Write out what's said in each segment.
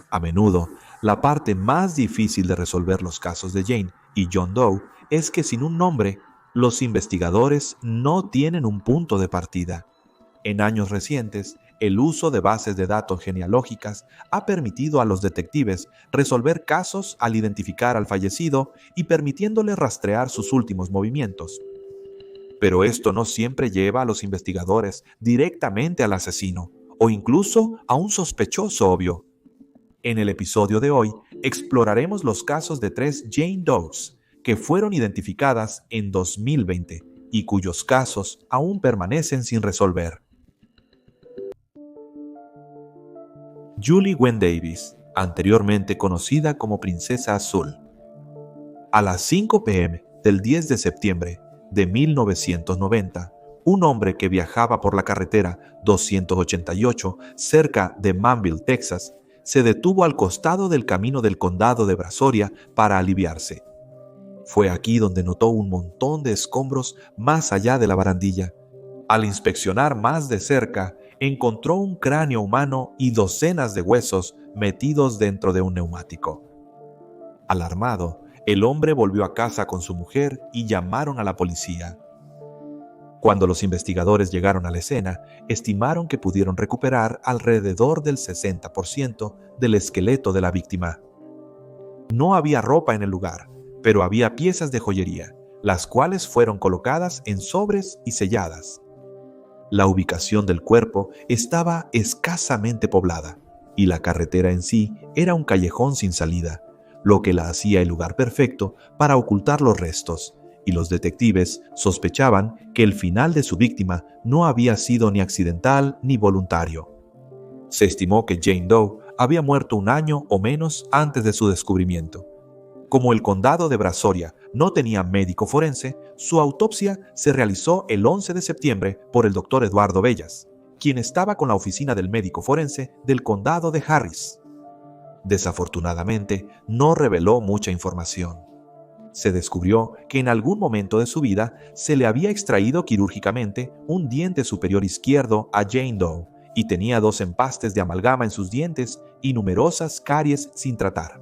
A menudo, la parte más difícil de resolver los casos de Jane y John Doe es que sin un nombre, los investigadores no tienen un punto de partida. En años recientes, el uso de bases de datos genealógicas ha permitido a los detectives resolver casos al identificar al fallecido y permitiéndole rastrear sus últimos movimientos. Pero esto no siempre lleva a los investigadores directamente al asesino o incluso a un sospechoso obvio. En el episodio de hoy, exploraremos los casos de 3 Jane Does que fueron identificadas en 2020 y cuyos casos aún permanecen sin resolver. Julie Gwen Davis, anteriormente conocida como Princesa Azul. A las 5 p.m. del 10 de septiembre de 1990, un hombre que viajaba por la carretera 288 cerca de Manville, Texas, se detuvo al costado del camino del condado de Brazoria para aliviarse. Fue aquí donde notó un montón de escombros más allá de la barandilla. Al inspeccionar más de cerca, encontró un cráneo humano y docenas de huesos metidos dentro de un neumático. Alarmado, el hombre volvió a casa con su mujer y llamaron a la policía. Cuando los investigadores llegaron a la escena, estimaron que pudieron recuperar alrededor del 60% del esqueleto de la víctima. No había ropa en el lugar, pero había piezas de joyería, las cuales fueron colocadas en sobres y selladas. La ubicación del cuerpo estaba escasamente poblada, y la carretera en sí era un callejón sin salida, lo que la hacía el lugar perfecto para ocultar los restos, y los detectives sospechaban que el final de su víctima no había sido ni accidental ni voluntario. Se estimó que Jane Doe había muerto un año o menos antes de su descubrimiento. Como el condado de Brazoria no tenía médico forense, su autopsia se realizó el 11 de septiembre por el doctor Eduardo Bellas, quien estaba con la oficina del médico forense del condado de Harris. Desafortunadamente, no reveló mucha información. Se descubrió que en algún momento de su vida se le había extraído quirúrgicamente un diente superior izquierdo a Jane Doe y tenía 2 empastes de amalgama en sus dientes y numerosas caries sin tratar.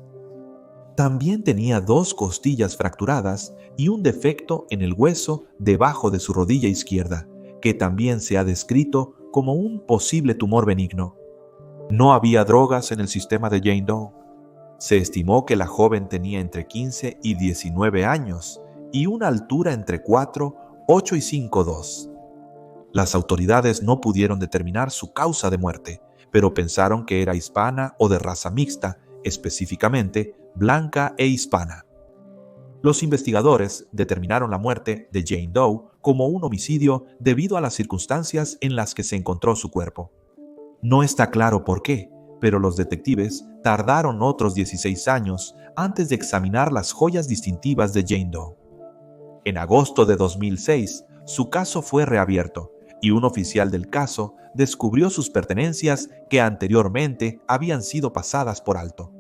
También tenía 2 costillas fracturadas y un defecto en el hueso debajo de su rodilla izquierda, que también se ha descrito como un posible tumor benigno. No había drogas en el sistema de Jane Doe. Se estimó que la joven tenía entre 15 y 19 años y una altura entre 4, 8 y 5'2". Las autoridades no pudieron determinar su causa de muerte, pero pensaron que era hispana o de raza mixta, específicamente blanca e hispana. Los investigadores determinaron la muerte de Jane Doe como un homicidio debido a las circunstancias en las que se encontró su cuerpo. No está claro por qué, pero los detectives tardaron otros 16 años antes de examinar las joyas distintivas de Jane Doe. En agosto de 2006, su caso fue reabierto y un oficial del caso descubrió sus pertenencias que anteriormente habían sido pasadas por alto.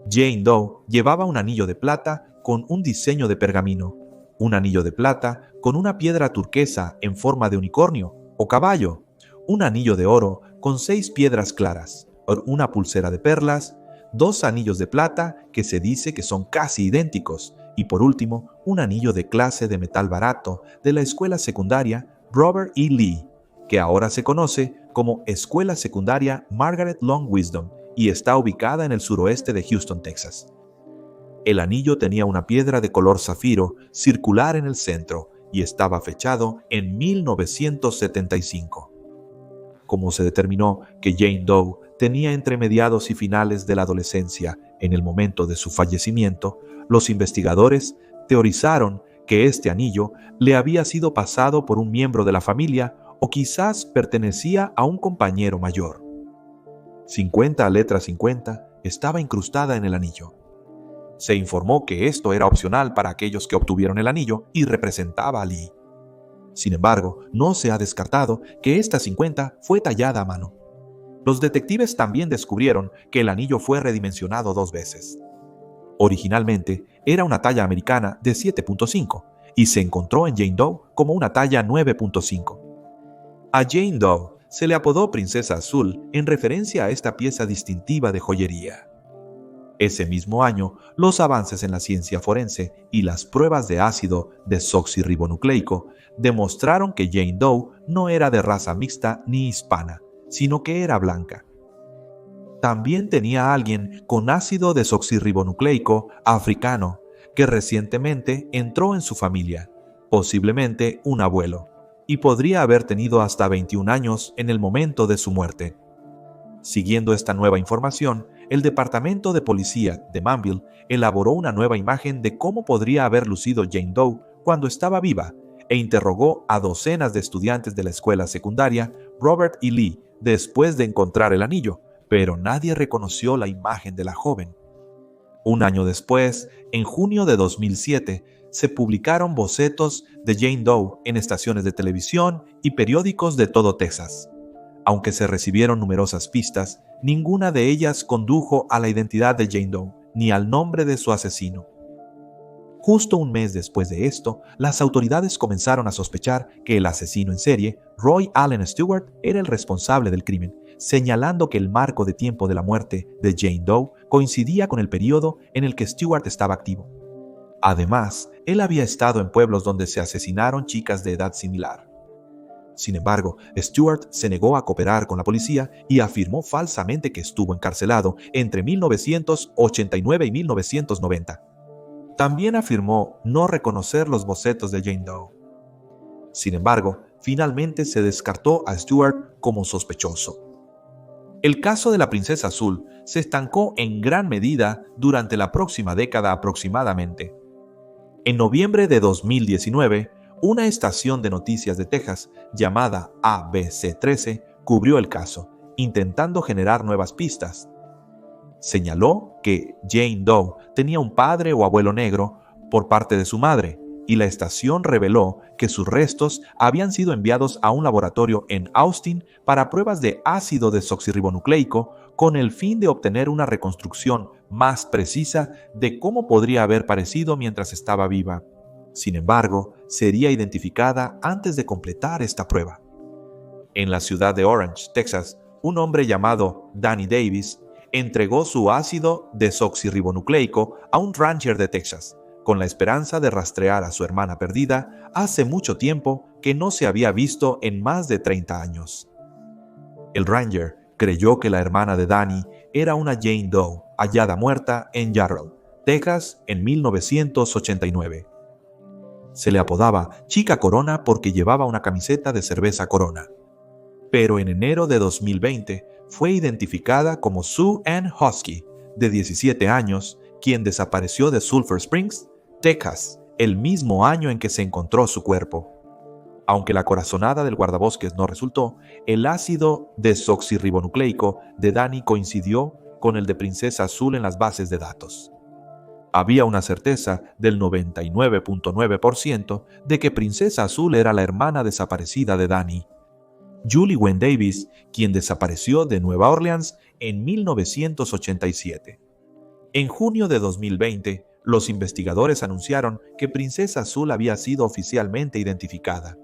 Jane Doe llevaba un anillo de plata con un diseño de pergamino, un anillo de plata con una piedra turquesa en forma de unicornio o caballo, un anillo de oro con 6 piedras claras, una pulsera de perlas, 2 anillos de plata que se dice que son casi idénticos y por último un anillo de clase de metal barato de la escuela secundaria Robert E. Lee, que ahora se conoce como Escuela Secundaria Margaret Long Wisdom y está ubicada en el suroeste de Houston, Texas. El anillo tenía una piedra de color zafiro circular en el centro y estaba fechado en 1975. Como se determinó que Jane Doe tenía entre mediados y finales de la adolescencia en el momento de su fallecimiento, los investigadores teorizaron que este anillo le había sido pasado por un miembro de la familia o quizás pertenecía a un compañero mayor. 50 letra 50 estaba incrustada en el anillo. Se informó que esto era opcional para aquellos que obtuvieron el anillo y representaba a Lee. Sin embargo, no se ha descartado que esta 50 fue tallada a mano. Los detectives también descubrieron que el anillo fue redimensionado 2 veces. Originalmente era una talla americana de 7.5 y se encontró en Jane Doe como una talla 9.5. A Jane Doe se le apodó Princesa Azul en referencia a esta pieza distintiva de joyería. Ese mismo año, los avances en la ciencia forense y las pruebas de ácido desoxirribonucleico demostraron que Jane Doe no era de raza mixta ni hispana, sino que era blanca. También tenía a alguien con ácido desoxirribonucleico africano que recientemente entró en su familia, posiblemente un abuelo, y podría haber tenido hasta 21 años en el momento de su muerte. Siguiendo esta nueva información, el Departamento de Policía de Manville elaboró una nueva imagen de cómo podría haber lucido Jane Doe cuando estaba viva e interrogó a docenas de estudiantes de la escuela secundaria Robert E. Lee después de encontrar el anillo, pero nadie reconoció la imagen de la joven. Un año después, en junio de 2007, se publicaron bocetos de Jane Doe en estaciones de televisión y periódicos de todo Texas. Aunque se recibieron numerosas pistas, ninguna de ellas condujo a la identidad de Jane Doe ni al nombre de su asesino. Justo un mes después de esto, las autoridades comenzaron a sospechar que el asesino en serie, Roy Allen Stewart, era el responsable del crimen, señalando que el marco de tiempo de la muerte de Jane Doe coincidía con el periodo en el que Stewart estaba activo. Además, él había estado en pueblos donde se asesinaron chicas de edad similar. Sin embargo, Stewart se negó a cooperar con la policía y afirmó falsamente que estuvo encarcelado entre 1989 y 1990. También afirmó no reconocer los bocetos de Jane Doe. Sin embargo, finalmente se descartó a Stewart como sospechoso. El caso de la Princesa Azul se estancó en gran medida durante la próxima década aproximadamente. En noviembre de 2019, una estación de noticias de Texas llamada ABC13 cubrió el caso, intentando generar nuevas pistas. Señaló que Jane Doe tenía un padre o abuelo negro por parte de su madre, y la estación reveló que sus restos habían sido enviados a un laboratorio en Austin para pruebas de ácido desoxirribonucleico con el fin de obtener una reconstrucción más precisa de cómo podría haber parecido mientras estaba viva. Sin embargo, sería identificada antes de completar esta prueba. En la ciudad de Orange, Texas, un hombre llamado Danny Davis entregó su ácido desoxirribonucleico a un rancher de Texas, con la esperanza de rastrear a su hermana perdida hace mucho tiempo que no se había visto en más de 30 años. El ranger creyó que la hermana de Danny era una Jane Doe hallada muerta en Yarrow, Texas, en 1989. Se le apodaba Chica Corona porque llevaba una camiseta de cerveza Corona. Pero en enero de 2020 fue identificada como Sue Ann Husky, de 17 años, quien desapareció de Sulphur Springs, Texas, el mismo año en que se encontró su cuerpo. Aunque la corazonada del guardabosques no resultó, el ácido desoxirribonucleico de Danny coincidió con el de Princesa Azul en las bases de datos. Había una certeza del 99.9% de que Princesa Azul era la hermana desaparecida de Danny, Julie Wynn Davis, quien desapareció de Nueva Orleans en 1987. En junio de 2020, los investigadores anunciaron que Princesa Azul había sido oficialmente identificada.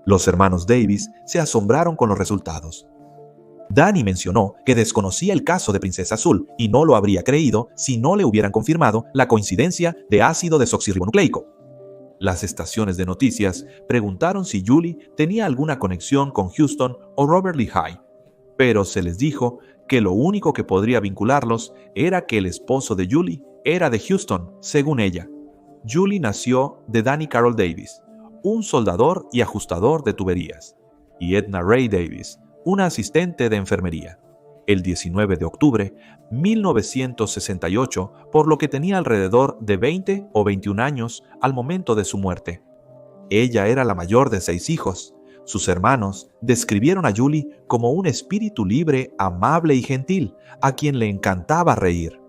Los hermanos Davis se asombraron con los resultados. Danny mencionó que desconocía el caso de Princesa Azul y no lo habría creído si no le hubieran confirmado la coincidencia de ácido desoxirribonucleico. Las estaciones de noticias preguntaron si Julie tenía alguna conexión con Houston o Robert Lee High, pero se les dijo que lo único que podría vincularlos era que el esposo de Julie era de Houston, según ella. Julie nació de Danny Carroll Davis, un soldador y ajustador de tuberías, y Edna Ray Davis, una asistente de enfermería, el 19 de octubre de 1968, por lo que tenía alrededor de 20 o 21 años al momento de su muerte. Ella era la mayor de 6 hijos. Sus hermanos describieron a Julie como un espíritu libre, amable y gentil, a quien le encantaba reír.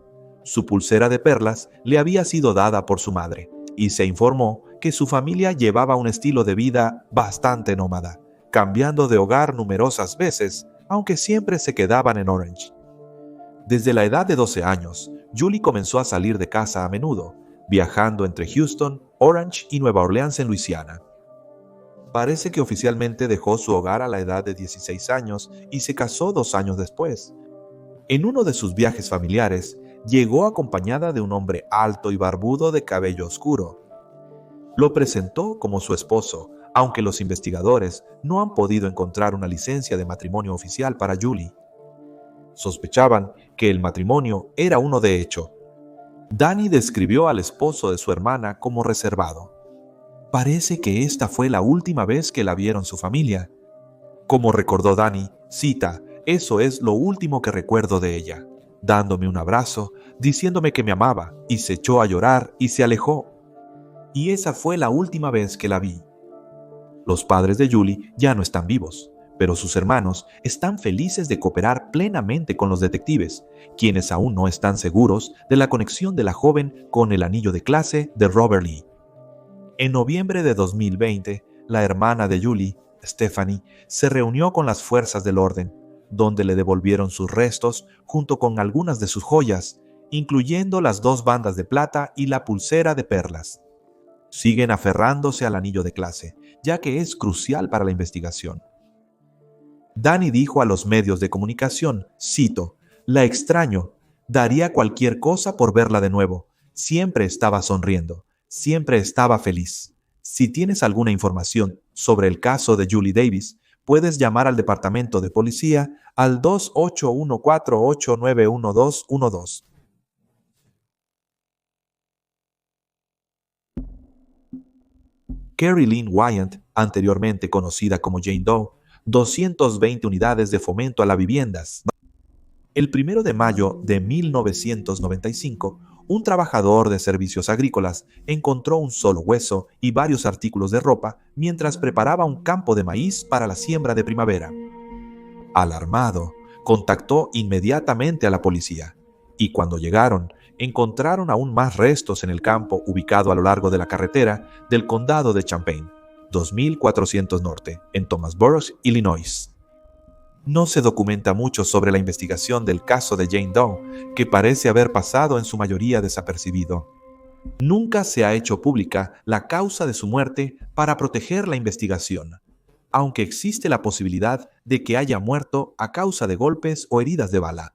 Su pulsera de perlas le había sido dada por su madre, y se informó que su familia llevaba un estilo de vida bastante nómada, cambiando de hogar numerosas veces, aunque siempre se quedaban en Orange. Desde la edad de 12 años, Julie comenzó a salir de casa a menudo, viajando entre Houston, Orange y Nueva Orleans en Luisiana. Parece que oficialmente dejó su hogar a la edad de 16 años y se casó 2 años después. En uno de sus viajes familiares, llegó acompañada de un hombre alto y barbudo de cabello oscuro. Lo presentó como su esposo, aunque los investigadores no han podido encontrar una licencia de matrimonio oficial para Julie. Sospechaban que el matrimonio era uno de hecho. Danny describió al esposo de su hermana como reservado. Parece que esta fue la última vez que la vieron su familia. Como recordó Danny, cita, eso es lo último que recuerdo de ella, dándome un abrazo, diciéndome que me amaba, y se echó a llorar y se alejó. Y esa fue la última vez que la vi. Los padres de Julie ya no están vivos, pero sus hermanos están felices de cooperar plenamente con los detectives, quienes aún no están seguros de la conexión de la joven con el anillo de clase de Robert Lee. En noviembre de 2020, la hermana de Julie, Stephanie, se reunió con las fuerzas del orden, donde le devolvieron sus restos junto con algunas de sus joyas, incluyendo las 2 bandas de plata y la pulsera de perlas. Siguen aferrándose al anillo de clase, ya que es crucial para la investigación. Danny dijo a los medios de comunicación, cito, «La extraño, daría cualquier cosa por verla de nuevo. Siempre estaba sonriendo, siempre estaba feliz. Si tienes alguna información sobre el caso de Julie Davis, puedes llamar al departamento de policía al 28148911212. Carrie Lynn Wyatt, anteriormente conocida como Jane Doe, 220 unidades de fomento a las viviendas. El 1 de mayo de 1995, un trabajador de servicios agrícolas encontró un solo hueso y varios artículos de ropa mientras preparaba un campo de maíz para la siembra de primavera. Alarmado, contactó inmediatamente a la policía, y cuando llegaron, encontraron aún más restos en el campo ubicado a lo largo de la carretera del condado de Champaign, 2400 Norte, en Thomasboro, Illinois. No se documenta mucho sobre la investigación del caso de Jane Doe, que parece haber pasado en su mayoría desapercibido. Nunca se ha hecho pública la causa de su muerte para proteger la investigación, aunque existe la posibilidad de que haya muerto a causa de golpes o heridas de bala.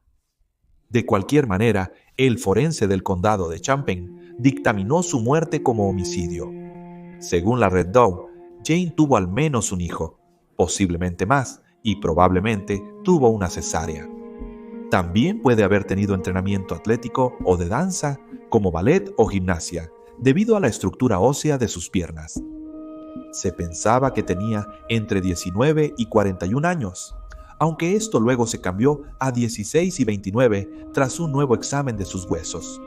De cualquier manera, el forense del condado de Champaign dictaminó su muerte como homicidio. Según la Red Doe, Jane tuvo al menos un hijo, posiblemente más, y probablemente tuvo una cesárea. También puede haber tenido entrenamiento atlético o de danza, como ballet o gimnasia, debido a la estructura ósea de sus piernas. Se pensaba que tenía entre 19 y 41 años, aunque esto luego se cambió a 16 y 29 tras un nuevo examen de sus huesos.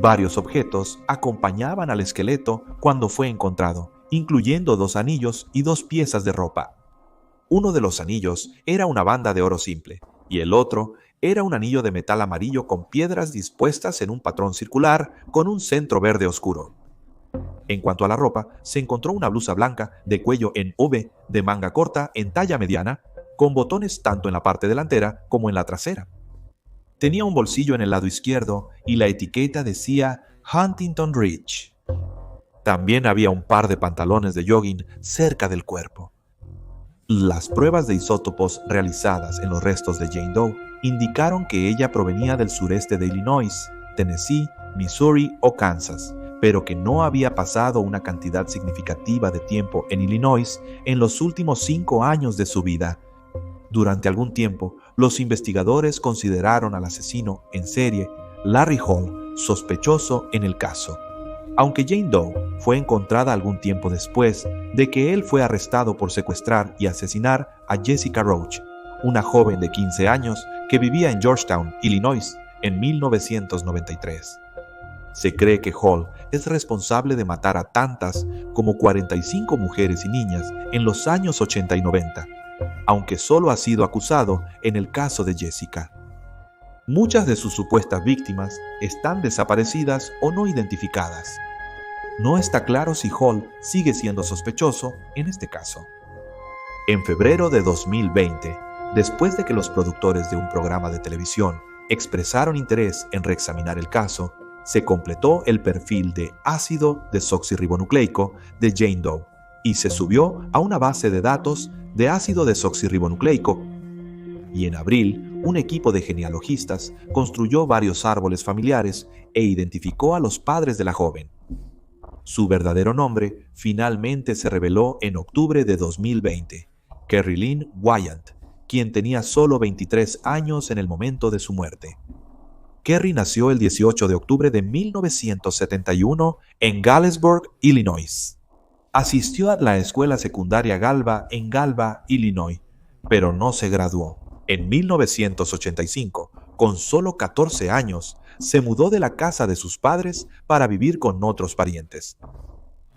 Varios objetos acompañaban al esqueleto cuando fue encontrado, incluyendo 2 anillos y 2 piezas de ropa. Uno de los anillos era una banda de oro simple, y el otro era un anillo de metal amarillo con piedras dispuestas en un patrón circular con un centro verde oscuro. En cuanto a la ropa, se encontró una blusa blanca de cuello en V de manga corta en talla mediana, con botones tanto en la parte delantera como en la trasera. Tenía un bolsillo en el lado izquierdo y la etiqueta decía Huntington Ridge. También había un par de pantalones de jogging cerca del cuerpo. Las pruebas de isótopos realizadas en los restos de Jane Doe indicaron que ella provenía del sureste de Illinois, Tennessee, Missouri o Kansas, pero que no había pasado una cantidad significativa de tiempo en Illinois en los últimos 5 años de su vida. Durante algún tiempo, los investigadores consideraron al asesino en serie, Larry Hall, sospechoso en el caso. Aunque Jane Doe fue encontrada algún tiempo después de que él fue arrestado por secuestrar y asesinar a Jessica Roach, una joven de 15 años que vivía en Georgetown, Illinois, en 1993. Se cree que Hall es responsable de matar a tantas como 45 mujeres y niñas en los años 80 y 90, aunque solo ha sido acusado en el caso de Jessica. Muchas de sus supuestas víctimas están desaparecidas o no identificadas. No está claro si Hall sigue siendo sospechoso en este caso. En febrero de 2020, después de que los productores de un programa de televisión expresaron interés en reexaminar el caso, se completó el perfil de ácido desoxirribonucleico de Jane Doe y se subió a una base de datos de ácido desoxirribonucleico. Y en abril, un equipo de genealogistas construyó varios árboles familiares e identificó a los padres de la joven. Su verdadero nombre finalmente se reveló en octubre de 2020, Kerry Lynn Wyant, quien tenía solo 23 años en el momento de su muerte. Kerry nació el 18 de octubre de 1971 en Galesburg, Illinois. Asistió a la escuela secundaria Galva en Galva, Illinois, pero no se graduó. En 1985, con solo 14 años, se mudó de la casa de sus padres para vivir con otros parientes.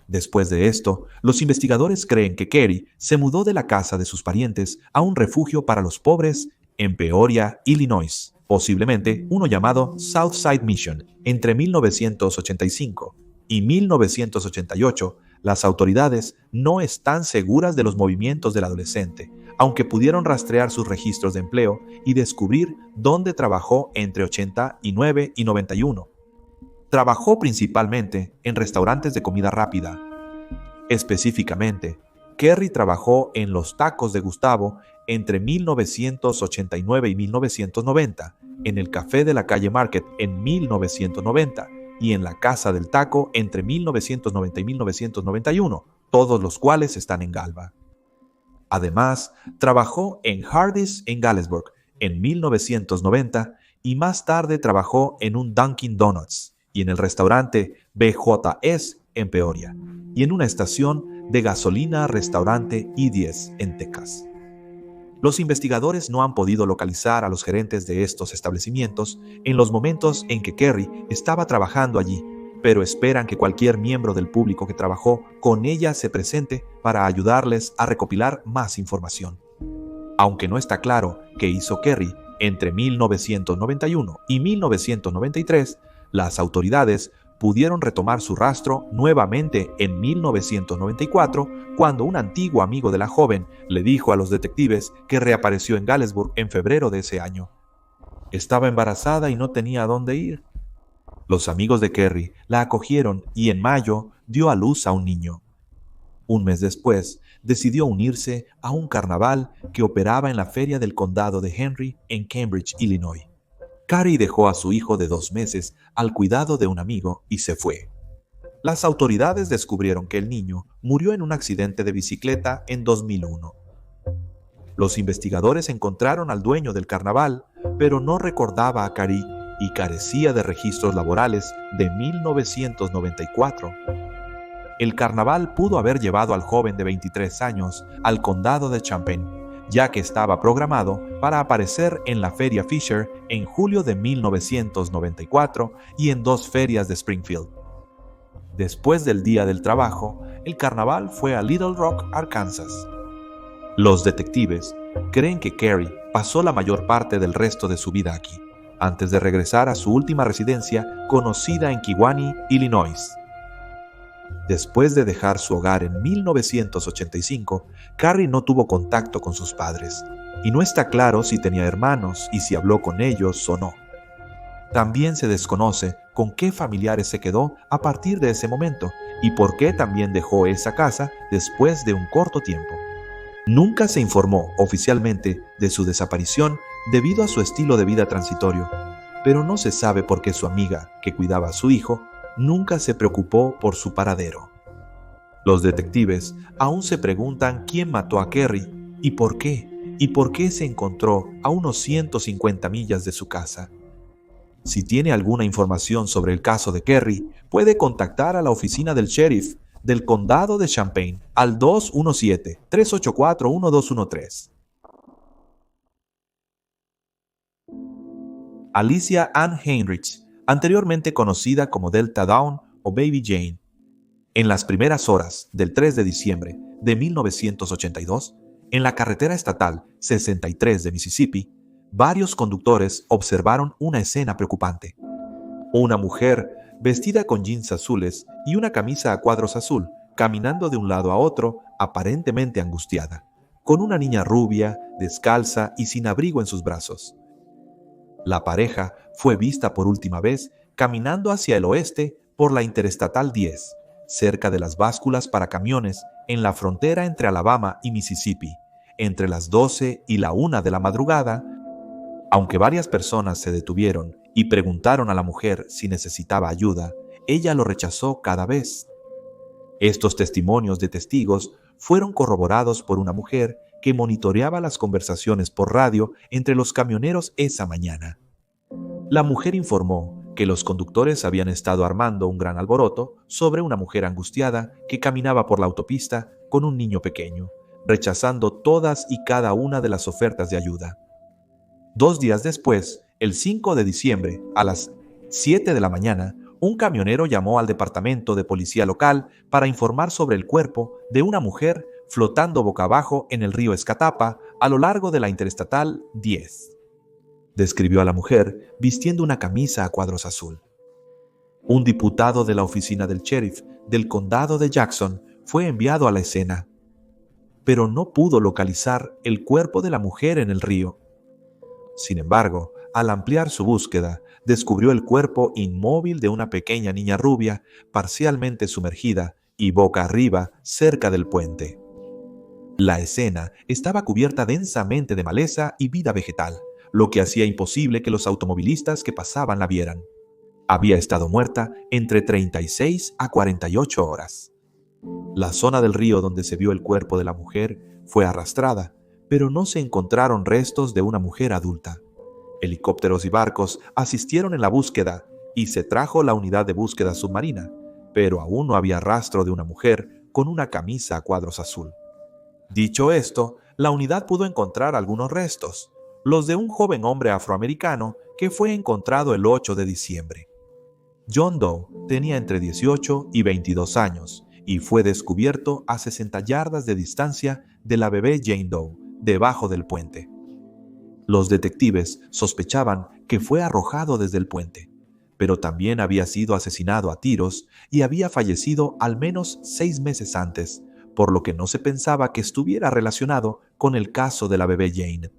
Después de esto, los investigadores creen que Kerry se mudó de la casa de sus parientes a un refugio para los pobres en Peoria, Illinois, posiblemente uno llamado Southside Mission. Entre 1985 y 1988, las autoridades no están seguras de los movimientos del adolescente, aunque pudieron rastrear sus registros de empleo y descubrir dónde trabajó entre 89 y 91. Trabajó principalmente en restaurantes de comida rápida. Específicamente, Kerry trabajó en los Tacos de Gustavo entre 1989 y 1990, en el Café de la Calle Market en 1990 y en la Casa del Taco entre 1990 y 1991, todos los cuales están en Galva. Además, trabajó en Hardee's en Galesburg en 1990 y más tarde trabajó en un Dunkin' Donuts y en el restaurante BJ's en Peoria y en una estación de gasolina restaurante I-10 en Texas. Los investigadores no han podido localizar a los gerentes de estos establecimientos en los momentos en que Kerry estaba trabajando allí, pero esperan que cualquier miembro del público que trabajó con ella se presente para ayudarles a recopilar más información. Aunque no está claro qué hizo Kerry entre 1991 y 1993, las autoridades pudieron retomar su rastro nuevamente en 1994, cuando un antiguo amigo de la joven le dijo a los detectives que reapareció en Galesburg en febrero de ese año. Estaba embarazada y no tenía a dónde ir. Los amigos de Kerry la acogieron y en mayo dio a luz a un niño. Un mes después, decidió unirse a un carnaval que operaba en la feria del condado de Henry en Cambridge, Illinois. Carrie dejó a su hijo de 2 meses al cuidado de un amigo y se fue. Las autoridades descubrieron que el niño murió en un accidente de bicicleta en 2001. Los investigadores encontraron al dueño del carnaval, pero no recordaba a Carrie y carecía de registros laborales de 1994. El carnaval pudo haber llevado al joven de 23 años al condado de Champaign, ya que estaba programado para aparecer en la Feria Fisher en julio de 1994 y en 2 ferias de Springfield. Después del Día del Trabajo, el carnaval fue a Little Rock, Arkansas. Los detectives creen que Kerry pasó la mayor parte del resto de su vida aquí, antes de regresar a su última residencia conocida en Kewanee, Illinois. Después de dejar su hogar en 1985, Carrie no tuvo contacto con sus padres, y no está claro si tenía hermanos y si habló con ellos o no. También se desconoce con qué familiares se quedó a partir de ese momento y por qué también dejó esa casa después de un corto tiempo. Nunca se informó oficialmente de su desaparición debido a su estilo de vida transitorio, pero no se sabe por qué su amiga, que cuidaba a su hijo, nunca se preocupó por su paradero. Los detectives aún se preguntan quién mató a Kerry y por qué se encontró a unos 150 millas de su casa. Si tiene alguna información sobre el caso de Kerry, puede contactar a la oficina del sheriff del condado de Champaign al 217-384-1213. Alicia Ann Heinrich, anteriormente conocida como Delta Dawn o Baby Jane. En las primeras horas del 3 de diciembre de 1982, en la carretera estatal 63 de Mississippi, varios conductores observaron una escena preocupante. Una mujer vestida con jeans azules y una camisa a cuadros azul, caminando de un lado a otro, aparentemente angustiada, con una niña rubia, descalza y sin abrigo en sus brazos. La pareja fue vista por última vez caminando hacia el oeste por la Interestatal 10, cerca de las básculas para camiones en la frontera entre Alabama y Mississippi, entre las 12 y la 1 de la madrugada, Aunque varias personas se detuvieron y preguntaron a la mujer si necesitaba ayuda, ella lo rechazó cada vez. Estos testimonios de testigos fueron corroborados por una mujer que monitoreaba las conversaciones por radio entre los camioneros esa mañana. La mujer informó que los conductores habían estado armando un gran alboroto sobre una mujer angustiada que caminaba por la autopista con un niño pequeño, rechazando todas y cada una de las ofertas de ayuda. 2 días después, el 5 de diciembre, a las 7 de la mañana, un camionero llamó al departamento de policía local para informar sobre el cuerpo de una mujer flotando boca abajo en el río Escatapa a lo largo de la Interestatal 10. Describió a la mujer vistiendo una camisa a cuadros azul. Un diputado de la oficina del sheriff del condado de Jackson fue enviado a la escena, pero no pudo localizar el cuerpo de la mujer en el río. Sin embargo, al ampliar su búsqueda, descubrió el cuerpo inmóvil de una pequeña niña rubia, parcialmente sumergida y boca arriba cerca del puente. La escena estaba cubierta densamente de maleza y vida vegetal, lo que hacía imposible que los automovilistas que pasaban la vieran. Había estado muerta entre 36 a 48 horas. La zona del río donde se vio el cuerpo de la mujer fue arrastrada, pero no se encontraron restos de una mujer adulta. Helicópteros y barcos asistieron en la búsqueda y se trajo la unidad de búsqueda submarina, pero aún no había rastro de una mujer con una camisa a cuadros azul. Dicho esto, la unidad pudo encontrar algunos restos, los de un joven hombre afroamericano que fue encontrado el 8 de diciembre. John Doe tenía entre 18 y 22 años y fue descubierto a 60 yardas de distancia de la bebé Jane Doe, debajo del puente. Los detectives sospechaban que fue arrojado desde el puente, pero también había sido asesinado a tiros y había fallecido al menos 6 meses antes, por lo que no se pensaba que estuviera relacionado con el caso de la bebé Jane.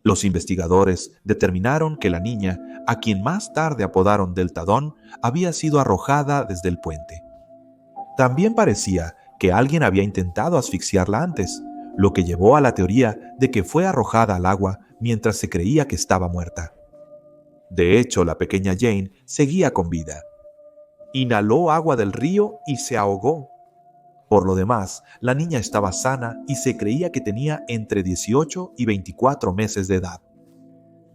Los investigadores determinaron que la niña, a quien más tarde apodaron Delta Dawn, había sido arrojada desde el puente. También parecía que alguien había intentado asfixiarla antes, lo que llevó a la teoría de que fue arrojada al agua mientras se creía que estaba muerta. De hecho, la pequeña Jane seguía con vida. Inhaló agua del río y se ahogó. Por lo demás, la niña estaba sana y se creía que tenía entre 18 y 24 meses de edad.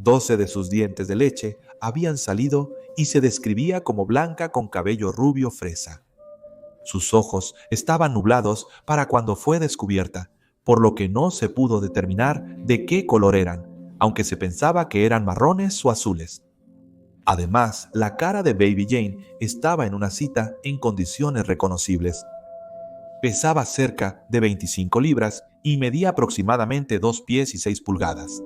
12 de sus dientes de leche habían salido y se describía como blanca con cabello rubio fresa. Sus ojos estaban nublados para cuando fue descubierta, por lo que no se pudo determinar de qué color eran, aunque se pensaba que eran marrones o azules. Además, la cara de Baby Jane estaba en una cita en condiciones reconocibles. Pesaba cerca de 25 libras y medía aproximadamente 2 pies y 6 pulgadas.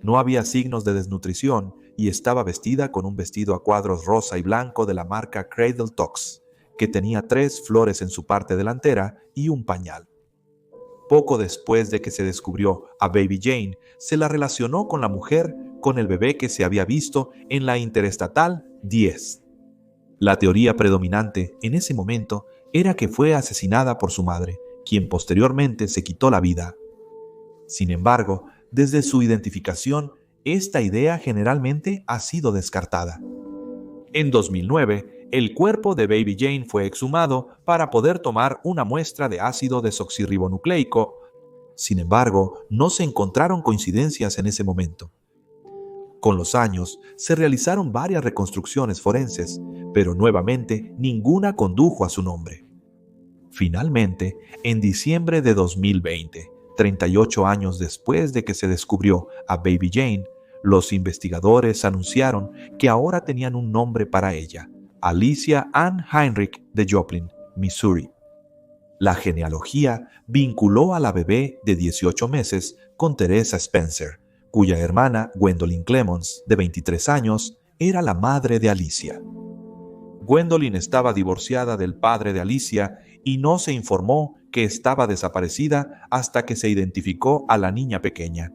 No había signos de desnutrición y estaba vestida con un vestido a cuadros rosa y blanco de la marca Cradle Tox, que tenía 3 flores en su parte delantera y un pañal. Poco después de que se descubrió a Baby Jane, se la relacionó con la mujer con el bebé que se había visto en la Interestatal 10. La teoría predominante en ese momento era que fue asesinada por su madre, quien posteriormente se quitó la vida. Sin embargo, desde su identificación, esta idea generalmente ha sido descartada. En 2009, el cuerpo de Baby Jane fue exhumado para poder tomar una muestra de ácido desoxirribonucleico. Sin embargo, no se encontraron coincidencias en ese momento. Con los años, se realizaron varias reconstrucciones forenses, pero nuevamente ninguna condujo a su nombre. Finalmente, en diciembre de 2020, 38 años después de que se descubrió a Baby Jane, los investigadores anunciaron que ahora tenían un nombre para ella: Alicia Ann Heinrich de Joplin, Missouri. La genealogía vinculó a la bebé de 18 meses con Teresa Spencer, cuya hermana Gwendolyn Clemons, de 23 años, era la madre de Alicia. Gwendolyn estaba divorciada del padre de Alicia y no se informó que estaba desaparecida hasta que se identificó a la niña pequeña.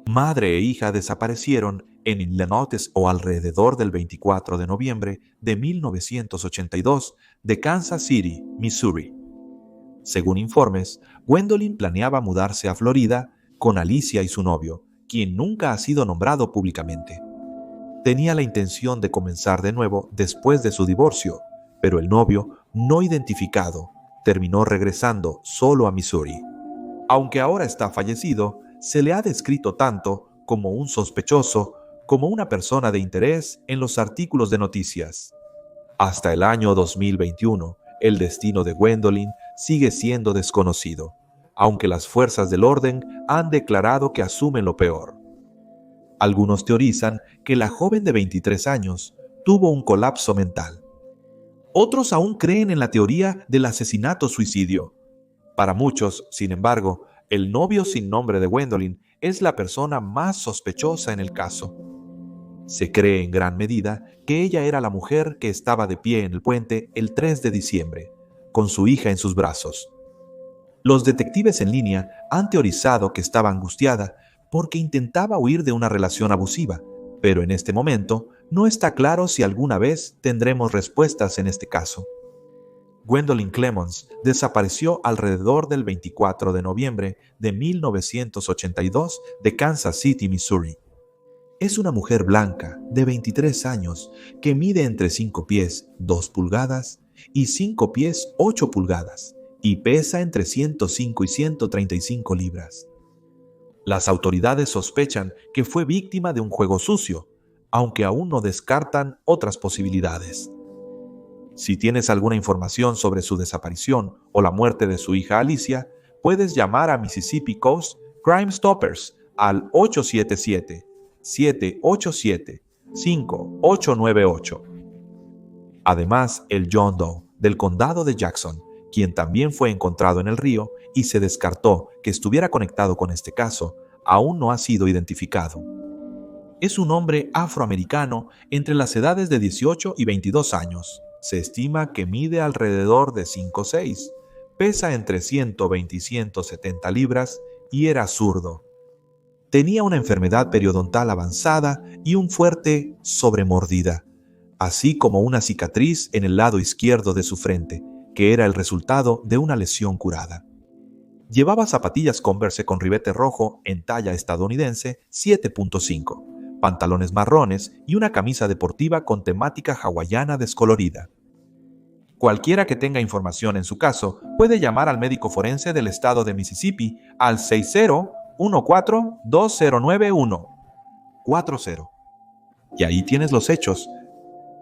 Madre e hija desaparecieron en Illinois o alrededor del 24 de noviembre de 1982 de Kansas City, Missouri. Según informes, Gwendolyn planeaba mudarse a Florida con Alicia y su novio, quien nunca ha sido nombrado públicamente. Tenía la intención de comenzar de nuevo después de su divorcio, pero el novio, no identificado, terminó regresando solo a Missouri. Aunque ahora está fallecido, se le ha descrito tanto como un sospechoso como una persona de interés en los artículos de noticias. Hasta el año 2021, el destino de Gwendolyn sigue siendo desconocido, aunque las fuerzas del orden han declarado que asumen lo peor. Algunos teorizan que la joven de 23 años tuvo un colapso mental. Otros aún creen en la teoría del asesinato-suicidio. Para muchos, sin embargo, el novio sin nombre de Gwendolyn es la persona más sospechosa en el caso. Se cree en gran medida que ella era la mujer que estaba de pie en el puente el 3 de diciembre, con su hija en sus brazos. Los detectives en línea han teorizado que estaba angustiada porque intentaba huir de una relación abusiva, pero en este momento no está claro si alguna vez tendremos respuestas en este caso. Gwendolyn Clemons desapareció alrededor del 24 de noviembre de 1982 de Kansas City, Missouri. Es una mujer blanca de 23 años que mide entre 5 pies 2 pulgadas y 5 pies 8 pulgadas y pesa entre 105 y 135 libras. Las autoridades sospechan que fue víctima de un juego sucio, aunque aún no descartan otras posibilidades. Si tienes alguna información sobre su desaparición o la muerte de su hija Alicia, puedes llamar a Mississippi Coast Crime Stoppers al 877-787-5898. Además, el John Doe del condado de Jackson, quien también fue encontrado en el río y se descartó que estuviera conectado con este caso, aún no ha sido identificado. Es un hombre afroamericano entre las edades de 18 y 22 años. Se estima que mide alrededor de 5'6", pesa entre 120 y 170 libras y era zurdo. Tenía una enfermedad periodontal avanzada y un fuerte sobremordida, así como una cicatriz en el lado izquierdo de su frente, que era el resultado de una lesión curada. Llevaba zapatillas Converse con ribete rojo en talla estadounidense 7.5, pantalones marrones y una camisa deportiva con temática hawaiana descolorida. Cualquiera que tenga información en su caso puede llamar al médico forense del estado de Mississippi al 6014-2091-40. Y ahí tienes los hechos.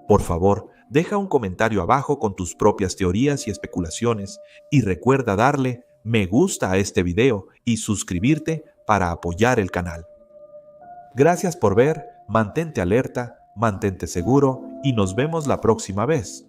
Por favor, deja un comentario abajo con tus propias teorías y especulaciones y recuerda darle me gusta a este video y suscribirte para apoyar el canal. Gracias por ver, mantente alerta, mantente seguro y nos vemos la próxima vez.